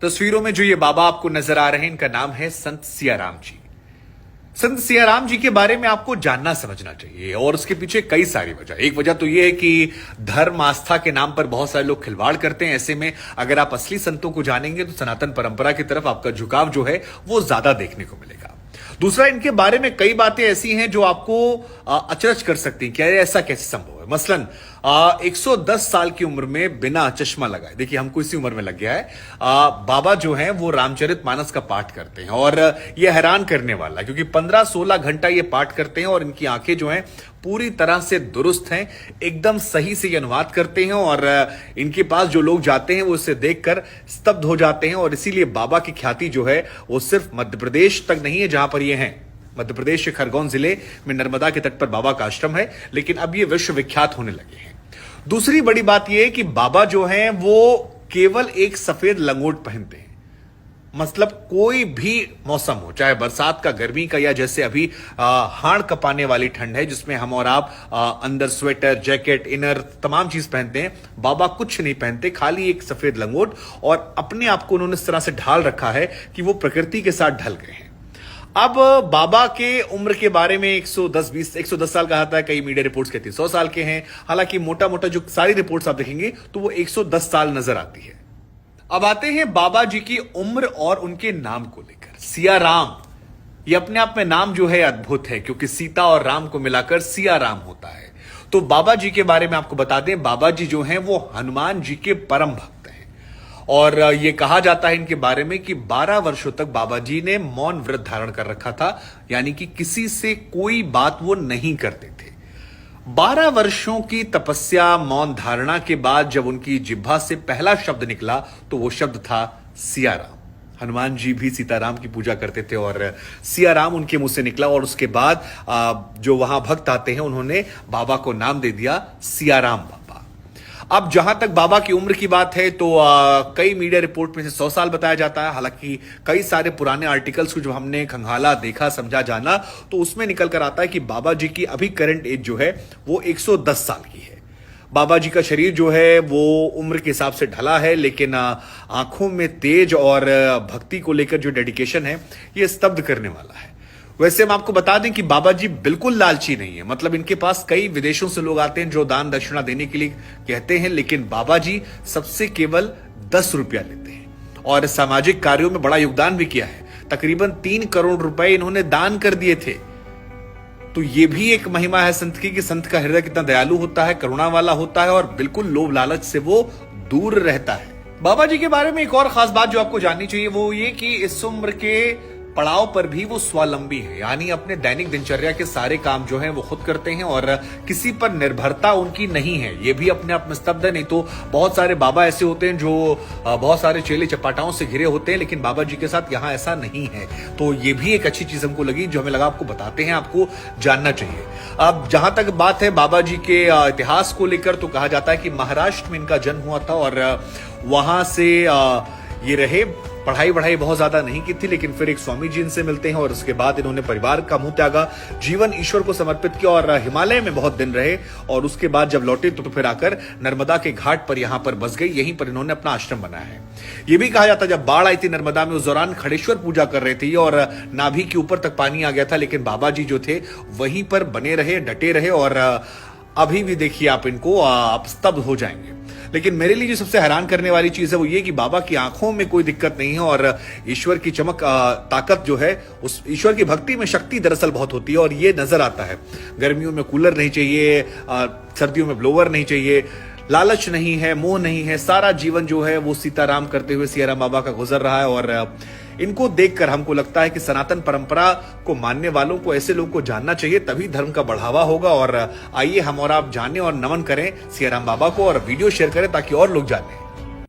तस्वीरों में जो ये बाबा आपको नजर आ रहे हैं, इनका नाम है संत सियाराम जी। संत सियाराम जी के बारे में आपको जानना समझना चाहिए और उसके पीछे कई सारी वजह। एक वजह तो यह है कि धर्म आस्था के नाम पर बहुत सारे लोग खिलवाड़ करते हैं। ऐसे में अगर आप असली संतों को जानेंगे तो सनातन परंपरा की तरफ आपका झुकाव जो है वो ज्यादा देखने को मिलेगा। दूसरा, इनके बारे में कई बातें ऐसी हैं जो आपको अचरज कर सकती हैं। क्या ऐसा कैसे संभव है? मसलन 110 साल की उम्र में बिना चश्मा लगाए, देखिए हमको इसी उम्र में लग गया है, बाबा जो हैं वो रामचरितमानस का पाठ करते हैं। और ये हैरान करने वाला है क्योंकि 15-16 घंटा ये पाठ करते हैं और इनकी आंखें जो हैं पूरी तरह से दुरुस्त हैं, एकदम सही से ये अनुवाद करते हैं। और इनके पास जो लोग जाते हैं वो इसे देखकर स्तब्ध हो जाते हैं। और इसीलिए बाबा की ख्याति जो है वो सिर्फ मध्य प्रदेश तक नहीं है जहां पर ये हैं। मध्य प्रदेश के खरगोन जिले में नर्मदा के तट पर बाबा का आश्रम है, लेकिन अब ये विश्व विख्यात होने लगे हैं। दूसरी बड़ी बात यह है कि बाबा जो हैं वो केवल एक सफेद लंगोट पहनते हैं। मतलब कोई भी मौसम हो, चाहे बरसात का, गर्मी का, या जैसे अभी हाड़ कपाने वाली ठंड है जिसमें हम और आप अंदर स्वेटर, जैकेट, इनर तमाम चीज पहनते हैं, बाबा कुछ नहीं पहनते, खाली एक सफेद लंगोट। और अपने आप को उन्होंने इस तरह से ढाल रखा है कि वो प्रकृति के साथ ढल गए हैं। अब बाबा के उम्र के बारे में 110 साल कहा जाता है, कई मीडिया रिपोर्ट्स कहती है 100 साल के हैं। हालांकि मोटा मोटा जो सारी रिपोर्ट्स आप देखेंगे तो वो 110 साल नजर आती है। अब आते हैं बाबा जी की उम्र और उनके नाम को लेकर। सियाराम, ये अपने आप में नाम जो है अद्भुत है क्योंकि सीता और राम को मिलाकर सियाराम होता है। तो बाबा जी के बारे में आपको बता दें, बाबा जी जो हैं वो हनुमान जी के परम भक्त हैं। और ये कहा जाता है इनके बारे में कि 12 वर्षों तक बाबा जी ने मौन व्रत धारण कर रखा था, यानी कि किसी से कोई बात वो नहीं करते थे। 12 वर्षों की तपस्या, मौन धारणा के बाद जब उनकी जिह्वा से पहला शब्द निकला तो वो शब्द था सियाराम। हनुमान जी भी सीताराम की पूजा करते थे और सियाराम उनके मुंह से निकला। और उसके बाद जो वहां भक्त आते हैं उन्होंने बाबा को नाम दे दिया सियाराम बाबा। अब जहां तक बाबा की उम्र की बात है तो कई मीडिया रिपोर्ट में से 100 साल बताया जाता है। हालांकि कई सारे पुराने आर्टिकल्स को जो हमने खंगाला, देखा, समझा, जाना तो उसमें निकल कर आता है कि बाबा जी की अभी करंट एज जो है वो 110 साल की है। बाबा जी का शरीर जो है वो उम्र के हिसाब से ढला है, लेकिन आंखों में तेज और भक्ति को लेकर जो डेडिकेशन है ये स्तब्ध करने वाला है। वैसे हम आपको बता दें कि बाबा जी बिल्कुल लालची नहीं है। मतलब इनके पास कई विदेशों से लोग आते हैं जो दान दक्षिणा देने के लिए कहते हैं, लेकिन बाबा जी सबसे केवल 10 रुपया लेते हैं। और सामाजिक कार्यों में बड़ा योगदान भी किया है। तकरीबन 3 करोड़ रुपए इन्होंने दान कर दिए थे। तो ये भी एक महिमा है संत की कि संत का हृदय कितना दयालु होता है, करुणा वाला होता है और बिल्कुल लोभ लालच से वो दूर रहता है। बाबा जी के बारे में एक और खास बात जो आपको जाननी चाहिए वो ये कि इस उम्र के पड़ाव पर भी वो स्वावलंबी है, यानी अपने दैनिक दिनचर्या के सारे काम जो हैं वो खुद करते हैं और किसी पर निर्भरता उनकी नहीं है। ये भी अपने आप में स्तब्ध है। नहीं तो बहुत सारे बाबा ऐसे होते हैं जो बहुत सारे चेले चपाटाओं से घिरे होते हैं, लेकिन बाबा जी के साथ यहाँ ऐसा नहीं है। तो ये भी एक अच्छी चीज हमको लगी जो हमें लगा आपको बताते हैं, आपको जानना चाहिए। अब जहां तक बात है बाबा जी के इतिहास को लेकर तो कहा जाता है कि महाराष्ट्र में इनका जन्म हुआ था और वहां से ये रहे। पढ़ाई वढ़ाई बहुत ज्यादा नहीं की थी, लेकिन फिर एक स्वामी जी इनसे मिलते हैं और उसके बाद इन्होंने परिवार का मुंह त्यागा, जीवन ईश्वर को समर्पित किया और हिमालय में बहुत दिन रहे। और उसके बाद जब लौटे तो फिर आकर नर्मदा के घाट पर यहां पर बस गई। यहीं पर इन्होंने अपना आश्रम बनाया है। यह भी कहा जाता है जब बाढ़ आई थी नर्मदा में, उस दौरान खड़ेश्वर पूजा कर रहे थे और नाभि के ऊपर तक पानी आ गया था, लेकिन बाबा जी जो थे वहीं पर बने रहे, डटे रहे। और अभी भी देखिए आप इनको, आप स्तब्ध हो जाएंगे। लेकिन मेरे लिए जो सबसे हैरान करने वाली चीज है वो ये कि बाबा की आंखों में कोई दिक्कत नहीं है और ईश्वर की चमक, ताकत जो है, उस ईश्वर की भक्ति में शक्ति दरअसल बहुत होती है और ये नजर आता है। गर्मियों में कूलर नहीं चाहिए, सर्दियों में ब्लोवर नहीं चाहिए, लालच नहीं है, मोह नहीं है। सारा जीवन जो है वो सीताराम करते हुए सियाराम बाबा का गुजर रहा है। और इनको देखकर हमको लगता है कि सनातन परंपरा को मानने वालों को, ऐसे लोगों को जानना चाहिए, तभी धर्म का बढ़ावा होगा। और आइए हम और आप जानें और नमन करें सियाराम बाबा को और वीडियो शेयर करें ताकि और लोग जानें।